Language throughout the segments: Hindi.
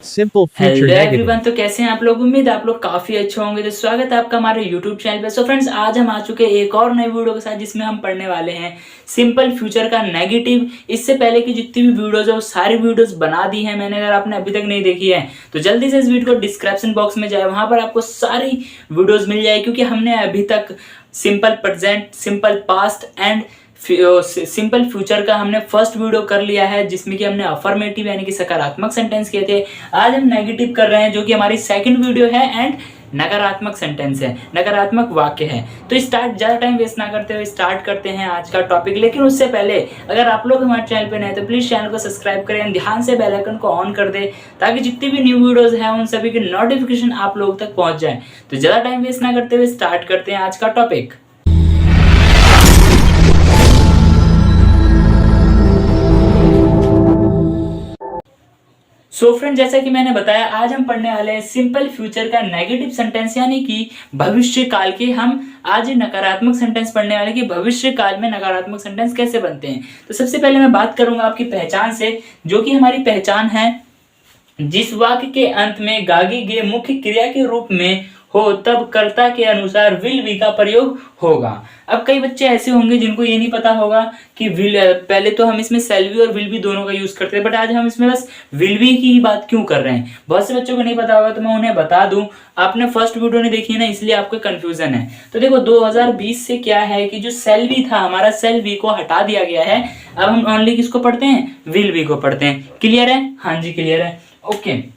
Simple future hello negative. Everyone. तो कैसे हैं आप लोग? उम्मीद है आप लोग काफी अच्छे होंगे। तो स्वागत है आपका हमारे यूट्यूब चैनल पे। सो फ्रेंड्स, आज हम आ चुके हैं एक और नई वीडियो के साथ, जिसमें हम पढ़ने वाले हैं सिंपल फ्यूचर का नेगेटिव। इससे पहले की जितनी भी वीडियोस है वो सारी वीडियोस बना दी हैं मैंने। अगर आपने अभी तक नहीं देखी है तो जल्दी से इस वीडियो को डिस्क्रिप्शन बॉक्स में जाए, वहां पर आपको सारी वीडियोस मिल जाए। क्योंकि हमने अभी तक simple present, simple past and simple future का हमने फर्स्ट वीडियो कर लिया है, जिसमें कि हमने अफर्मेटिव यानी कि सकारात्मक सेंटेंस किए थे। आज हम नेगेटिव कर रहे हैं, जो कि हमारी सेकंड वीडियो है, एंड नकारात्मक सेंटेंस है, नकारात्मक वाक्य है। तो स्टार्ट, ज़्यादा टाइम वेस्ट ना करते हुए स्टार्ट करते हैं आज का टॉपिक। लेकिन उससे पहले अगर आप लोग हमारे चैनल पर नए तो प्लीज़ चैनल को सब्सक्राइब करें, ध्यान से बेल आइकन को ऑन कर दें, ताकि जितनी भी न्यू वीडियोस हैं उन सभी की नोटिफिकेशन आप लोग तक पहुंच जाए। तो ज़्यादा टाइम वेस्ट ना करते हुए स्टार्ट करते हैं आज का टॉपिक। सो फ्रेंड, जैसा कि मैंने बताया, आज हम पढ़ने वाले हैं सिंपल फ्यूचर का नेगेटिव सेंटेंस, यानी कि भविष्य काल के। हम आज नकारात्मक सेंटेंस पढ़ने वाले कि भविष्य काल में नकारात्मक सेंटेंस कैसे बनते हैं। तो सबसे पहले मैं बात करूंगा आपकी पहचान से, जो कि हमारी पहचान है, जिस वाक्य के अंत में गागी गे मुख्य क्रिया के रूप में हो, तब कर्ता के अनुसार विल बी का प्रयोग होगा। अब कई बच्चे ऐसे होंगे जिनको ये नहीं पता होगा कि विल, पहले तो हम इसमें सेल बी और विल बी दोनों का यूज करते हैं, बट आज हम इसमें बस विल बी की बात क्यों कर रहे हैं। बहुत से बच्चों को नहीं पता होगा, तो मैं उन्हें बता दूं। आपने फर्स्ट वीडियो नहीं देखी है ना, इसलिए आपको कंफ्यूजन है। तो देखो, 2020 से क्या है कि जो सेल बी था, हमारा सेल बी को हटा दिया गया है। अब हम ओनली किसको पढ़ते हैं? विल बी को पढ़ते हैं। क्लियर है? हाँ जी, क्लियर है। ओके।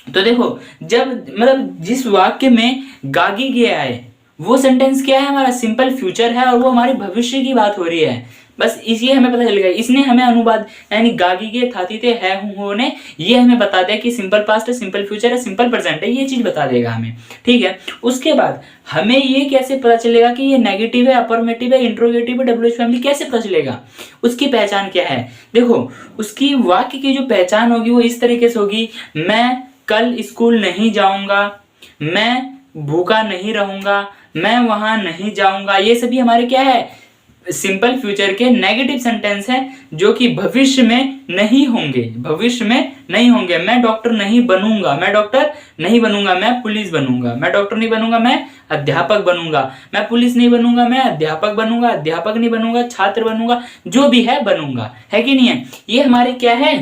तो देखो, जब मतलब जिस वाक्य में गागी गे आए, वो सेंटेंस क्या है? हमारा सिंपल फ्यूचर है, और वो हमारे भविष्य की बात हो रही है। बस इसी हमें पता चल गया। इसने हमें अनुवाद यानी गागी गे थाती थे है हूं ने ये हमें बता दिया कि सिंपल पास्ट है, सिंपल फ्यूचर है, सिंपल प्रेजेंट है। ये चीज बता देगा हमें, ठीक है। उसके बाद हमें ये कैसे पता चलेगा कि ये नेगेटिव है, अफर्मेटिव है, इंट्रोगेटिव है, डब्ल्यूएच फैमिली, कैसे पता चलेगा? उसकी पहचान क्या है? देखो, उसकी वाक्य की जो पहचान होगी वो इस तरीके से होगी। मैं कल स्कूल नहीं जाऊंगा, मैं भूखा नहीं रहूंगा, मैं वहां नहीं जाऊंगा। ये सभी हमारे क्या है? सिंपल फ्यूचर के नेगेटिव सेंटेंस है, जो कि भविष्य में नहीं होंगे, भविष्य में नहीं होंगे। मैं डॉक्टर नहीं बनूंगा, मैं डॉक्टर नहीं बनूंगा, मैं पुलिस बनूंगा। मैं डॉक्टर नहीं बनूंगा, मैं अध्यापक बनूंगा। मैं पुलिस नहीं बनूंगा, मैं अध्यापक बनूंगा। अध्यापक नहीं बनूंगा, छात्र बनूंगा। जो भी है बनूंगा, है कि नहीं है? ये हमारे क्या है?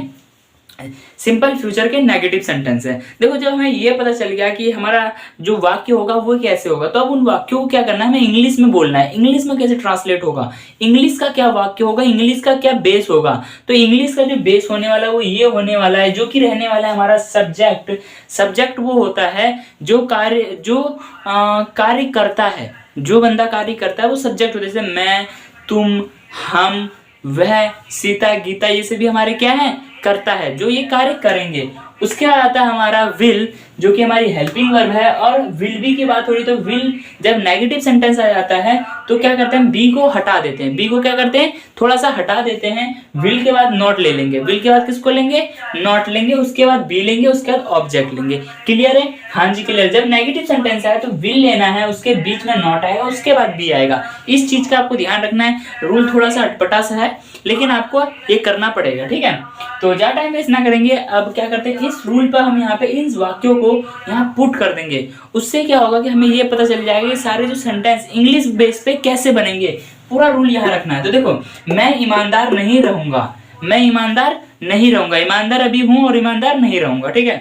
सिंपल फ्यूचर के नेगेटिव सेंटेंस है। देखो, जब हमें ये पता चल गया कि हमारा जो वाक्य होगा वो कैसे होगा, तो अब उन वाक्यों को क्या करना है? हमें इंग्लिश में बोलना है। इंग्लिश में कैसे ट्रांसलेट होगा? इंग्लिश का क्या वाक्य होगा? इंग्लिश का क्या बेस होगा? तो इंग्लिश का जो बेस होने वाला है वो ये होने वाला है, जो कि रहने वाला है हमारा सब्जेक्ट। सब्जेक्ट वो होता है जो कार्य करता है, जो बंदा कार्य करता है वो सब्जेक्ट होता है। जैसे मैं, तुम, हम, वह, सीता, गीता, ये सभी हमारे क्या है? करता है, जो ये कार्य करेंगे। उसके बाद आता है हमारा विल, जो कि हमारी हेल्पिंग वर्ब है। और विल बी की बात हो रही तो विल जब नेगेटिव सेंटेंस आ जाता है तो क्या करते हैं? बी को हटा देते हैं। बी को क्या करते हैं? थोड़ा सा हटा देते हैं। विल के बाद नॉट ले लेंगे। विल के बाद किसको लेंगे? नॉट लेंगे। उसके बाद बी लेंगे, उसके बाद ऑब्जेक्ट लेंगे। क्लियर है? हाँ जी, क्लियर। जब नेगेटिव सेंटेंस आए तो विल लेना है, उसके बीच में नॉट आएगा, उसके बाद बी आएगा। इस चीज का आपको ध्यान रखना है। रूल थोड़ा सा अटपटा सा है, लेकिन आपको ये करना पड़ेगा, ठीक है। तो ज्यादा टाइम वेस्ट ना करेंगे। अब क्या करते हैं? इस रूल पर हम यहाँ पे इन वाक्यों को यहाँ पुट कर देंगे। उससे क्या होगा कि हमें ये पता चल जाएगा कि सारे जो सेंटेंस इंग्लिश बेस पे कैसे बनेंगे। पूरा रूल यहाँ रखना है। तो देखो, मैं ईमानदार नहीं रहूंगा, मैं ईमानदार नहीं रहूंगा। ईमानदार अभी हूं और ईमानदार नहीं रहूंगा, ठीक है।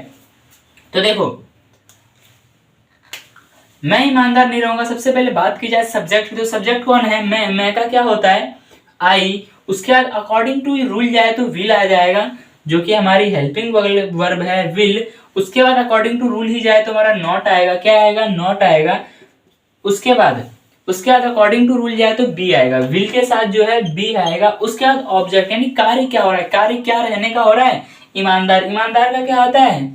तो देखो, मैं ईमानदार नहीं रहूंगा। सबसे पहले बात की जाए सब्जेक्ट की, तो सब्जेक्ट कौन है? मैं का क्या होता है? आई। उसके बाद अकॉर्डिंग टू रूल जाए तो विल आ जाएगा, जो कि हमारी हेल्पिंग वर्ब है, विल। उसके बाद अकॉर्डिंग टू रूल ही जाए तो हमारा नॉट आएगा। क्या आएगा? नॉट आएगा। उसके बाद अकॉर्डिंग टू रूल जाए तो बी आएगा। विल के साथ जो है बी आएगा। उसके बाद ऑब्जेक्ट, यानी कार्य क्या हो रहा है? कार्य क्या रहने का हो रहा है? ईमानदार। ईमानदार का क्या होता है?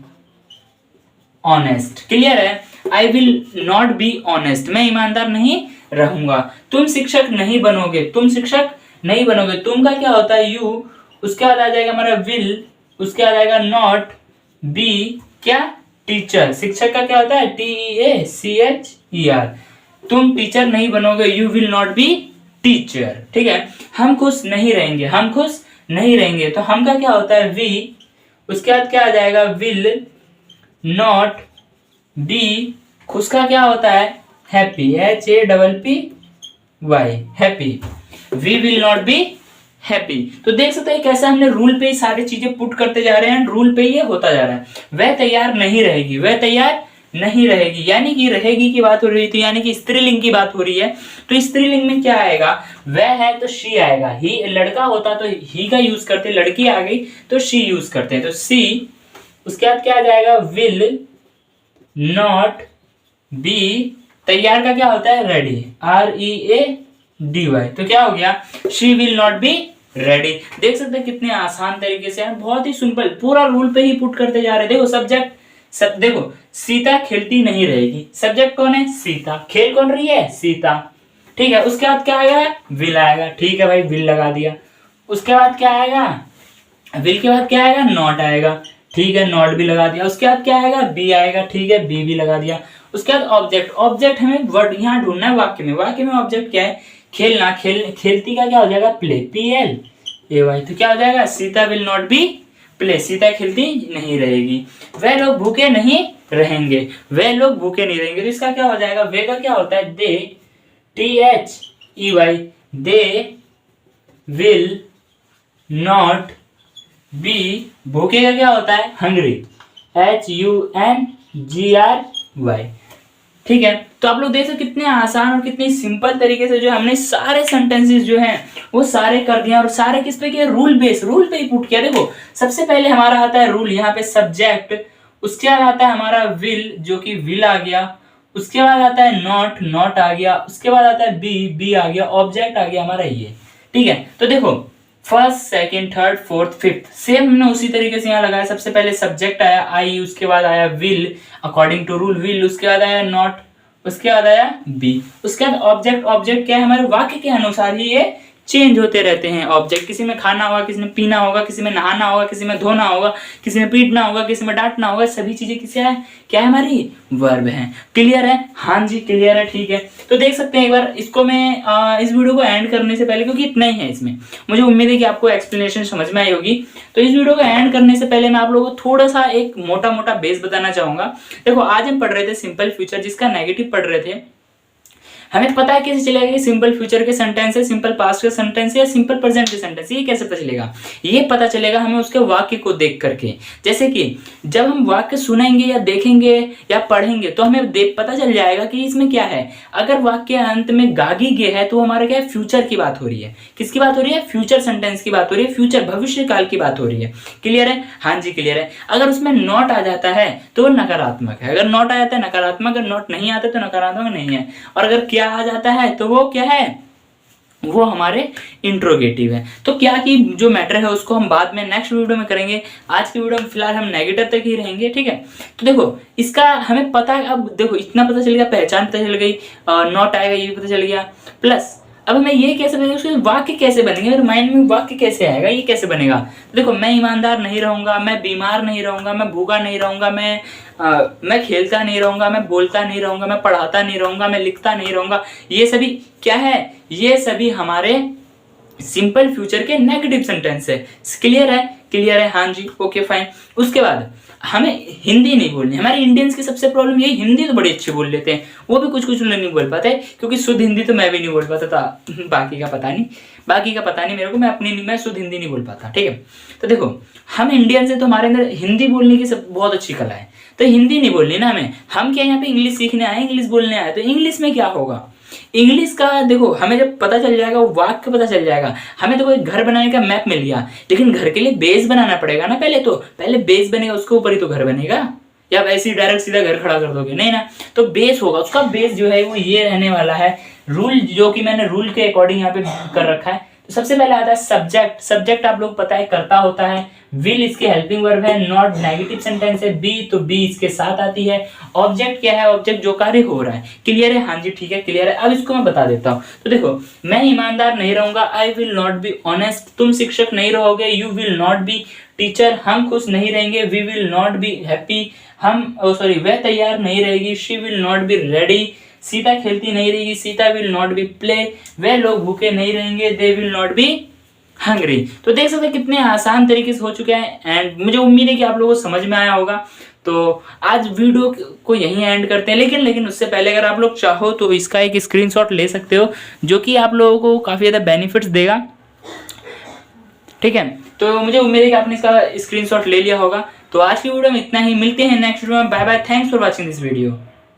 ऑनेस्ट। क्लियर है? आई विल नॉट बी ऑनेस्ट, मैं ईमानदार नहीं रहूंगा। तुम शिक्षक नहीं बनोगे, तुम शिक्षक नहीं बनोगे। तुम का क्या होता है? यू। उसके बाद आ जाएगा हमारा विल। उसके बाद आएगा नॉट, बी, क्या? टीचर। शिक्षक का क्या होता है? TEACHER। तुम टीचर नहीं बनोगे, you will not be teacher, ठीक है। हम खुश नहीं रहेंगे, हम खुश नहीं रहेंगे, तो हम का क्या होता है? वी। उसके बाद क्या आ जाएगा? विल। नॉट बी, उसका क्या होता है happy, HAPPY, happy, we will not be happy. तो देख सकते हैं कैसे हमने रूल पे ही सारी चीजें पुट करते जा रहे हैं, रूल पे ये होता जा रहा है। वह तैयार नहीं रहेगी, वह तैयार नहीं रहेगी, यानी कि रहेगी की बात हो रही थी, यानी कि स्त्रीलिंग की बात हो रही है। तो स्त्रीलिंग में क्या आएगा, वह है तो शी आएगा, ही लड़का होता तो ही का यूज करते, लड़की आ गई तो शी यूज करते हैं, तो सी। उसके बाद क्या आ जाएगा, विल नॉट बी, तैयार का क्या होता है रेडी, READY, तो क्या हो गया, she will not be ready. देख सकते हैं कितने आसान तरीके से, बहुत ही सिंपल, पूरा रूल पे ही पुट करते जा रहे हैं। देखो सब्जेक्ट, सब देखो, सीता खेलती नहीं रहेगी, सब्जेक्ट कौन है सीता, खेल कौन रही है सीता, ठीक है। उसके बाद क्या आएगा, विल आएगा, ठीक है भाई विल लगा दिया। उसके बाद क्या आएगा, विल के बाद क्या आएगा, नॉट आएगा, ठीक है नॉट भी लगा दिया। उसके बाद क्या आएगा, बी आएगा, ठीक है बी भी लगा दिया। उसके बाद ऑब्जेक्ट, ऑब्जेक्ट हमें वर्ड यहाँ ढूंढना है वाक्य में, वाक्य में ऑब्जेक्ट क्या है, खेलना, खेलती का क्या हो जाएगा, प्ले, PLAY, तो क्या हो जाएगा, Sita will not be play, Sita खेलती नहीं रहेगी। वह लोग भूखे नहीं रहेंगे, वह लोग भूखे नहीं रहेंगे, तो इसका क्या हो जाएगा, वे का क्या होता है, दे, THEY, they will not B, भूखे का क्या होता है, हंग्री, HUNGRY, ठीक है। तो आप लोग देख सकते कितने आसान और कितने सिंपल तरीके से जो हमने सारे सेंटेंसेस जो हैं वो सारे कर दिया, और सारे किस पे किए, रूल बेस, रूल पे ही पुट किया। देखो सबसे पहले हमारा आता है रूल, यहाँ पे सब्जेक्ट, उसके बाद आता है हमारा विल, जो कि विल आ गया, उसके बाद आता है नॉट, नॉट आ गया, उसके बाद आता है बी, बी आ गया, ऑब्जेक्ट आ गया हमारा ये, ठीक है। तो देखो first, second, third, fourth, fifth, same हमने उसी तरीके से यहाँ लगाया। सबसे पहले सब्जेक्ट आया आई, उसके बाद आया will according to rule will, उसके बाद आया नॉट, उसके बाद आया बी, उसके बाद ऑब्जेक्ट, ऑब्जेक्ट क्या है, हमारे वाक्य के अनुसार ही ये चेंज होते रहते हैं ऑब्जेक्ट। किसी में खाना होगा, किसी में पीना होगा, किसी में नहाना होगा, किसी में धोना होगा, किसी में पीटना होगा, किसी में डांटना होगा, सभी चीजें किसे है, क्या है, हमारी वर्ब है। क्लियर है, हाँ जी क्लियर है, ठीक है। तो देख सकते हैं एक बार इसको मैं इस वीडियो को एंड करने से पहले, क्योंकि इतना ही है इसमें, मुझे उम्मीद है कि आपको एक्सप्लेनेशन समझ में आई होगी। तो इस वीडियो को एंड करने से पहले मैं आप लोगों को थोड़ा सा एक मोटा मोटा बेस बताना चाहूंगा। देखो आज हम पढ़ रहे थे सिंपल फ्यूचर, जिसका नेगेटिव पढ़ रहे थे। हमें पता है कैसे चलेगा कि सिंपल फ्यूचर के सेंटेंस है, सिंपल पास्ट के सेंटेंस है या सिंपल प्रेजेंट के सेंटेंस, ये कैसे पता चलेगा, ये पता चलेगा हमें उसके वाक्य को देख करके। जैसे कि जब हम वाक्य सुनेंगे या देखेंगे या पढ़ेंगे तो हमें पता चल जाएगा कि इसमें क्या है। अगर वाक्य अंत में गागी गे है तो हमारा क्या है, फ्यूचर की बात हो रही है। किसकी बात हो रही है, फ्यूचर सेंटेंस की बात हो रही है, फ्यूचर भविष्य काल की बात हो रही है। क्लियर है, हाँ जी क्लियर है। अगर उसमें नॉट आ जाता है तो वो नकारात्मक है, अगर नॉट आ जाता है नकारात्मक, अगर नॉट नहीं आता तो नकारात्मक नहीं है। और अगर क्या आ जाता है तो वो क्या है, वो हमारे इंट्रोगेटिव है। तो क्या की जो मैटर है उसको हम बाद में नेक्स्ट वीडियो में करेंगे। आज की वीडियो में फिलहाल हम नेगेटिव तक ही रहेंगे, ठीक है। तो देखो इसका हमें पता है, अब देखो इतना पता चल गया, पहचान पता चल गई, नॉट आएगा ये पता चल गया, प्लस अब हमें ये कैसे बनेगा, उसके वाक्य कैसे बनेंगे, मेरे माइंड में वाक्य कैसे आएगा, ये कैसे बनेगा। देखो मैं ईमानदार नहीं रहूंगा, मैं बीमार नहीं रहूंगा, मैं भूखा नहीं रहूंगा, मैं खेलता नहीं रहूंगा, मैं बोलता नहीं रहूंगा, मैं पढ़ाता नहीं रहूंगा, मैं लिखता नहीं रहूंगा, ये सभी क्या है, ये सभी हमारे सिंपल फ्यूचर के नेगेटिव सेंटेंस है। क्लियर है, क्लियर है, हाँ जी ओके फाइन। उसके बाद हमें हिंदी नहीं बोलनी, हमारे इंडियंस की सबसे प्रॉब्लम यही, हिंदी तो बड़ी अच्छी बोल लेते हैं, वो भी कुछ कुछ लोग नहीं बोल पाते, क्योंकि शुद्ध हिंदी तो मैं भी नहीं बोल पाता था, बाकी का पता नहीं मेरे को, मैं शुद्ध हिंदी नहीं बोल पाता, ठीक है। तो देखो हम इंडियन से, तो हमारे अंदर हिंदी बोलने की सब बहुत अच्छी कला है, तो हिंदी नहीं बोलनी ना हमें, हम क्या यहाँ पे इंग्लिश सीखने आए, इंग्लिश बोलने आए, तो इंग्लिश में क्या होगा, इंग्लिश का देखो हमें जब पता चल जाएगा, वो वाक्य पता चल जाएगा। हमें तो कोई घर बनाने का मैप मिल गया, लेकिन घर के लिए बेस बनाना पड़ेगा ना, पहले बेस बनेगा, उसके ऊपर ही तो घर बनेगा, या वैसे ही डायरेक्ट सीधा घर खड़ा कर दोगे, नहीं ना। तो बेस होगा, उसका बेस जो है वो ये रहने वाला है, रूल जो कि मैंने रूल के अकॉर्डिंग यहाँ पे कर रखा है। तो सबसे पहले आता है सब्जेक्ट, सब्जेक्ट आप लोग पता है करता होता है, विल इसके हेल्पिंग वर्ब है, नॉट नेगेटिव सेंटेंस है, बी तो बी इसके साथ आती है, ऑब्जेक्ट क्या है, ऑब्जेक्ट जो कार्य हो रहा है। क्लियर है, हाँ जी ठीक है क्लियर है। अब इसको मैं बता देता हूँ। तो देखो मैं ईमानदार नहीं रहूंगा, I will not be honest, तुम शिक्षक नहीं रहोगे, you will not be teacher, हम खुश नहीं रहेंगे, we will not be happy, वह तैयार नहीं रहेगी, she will not be ready, Sita खेलती नहीं रहेगी, Sita will not be play, वे लोग भूखे नहीं रहेंगे, they will not be hungry. तो देख सकते हैं कितने आसान तरीके से हो चुके हैं, एंड मुझे उम्मीद है कि आप लोगों को समझ में आया होगा। तो आज वीडियो को यहीं एंड करते हैं, लेकिन उससे पहले अगर आप लोग चाहो तो इसका एक स्क्रीनशॉट ले सकते हो, जो कि आप लोगों को काफ़ी ज़्यादा बेनिफिट्स देगा। ठीक है, तो मुझे उम्मीद है कि आपने इसका स्क्रीनशॉट ले लिया होगा। तो आज की वीडियो में इतना ही, मिलते हैं नेक्स्ट वीडियो में। Bye bye, thanks for watching this video.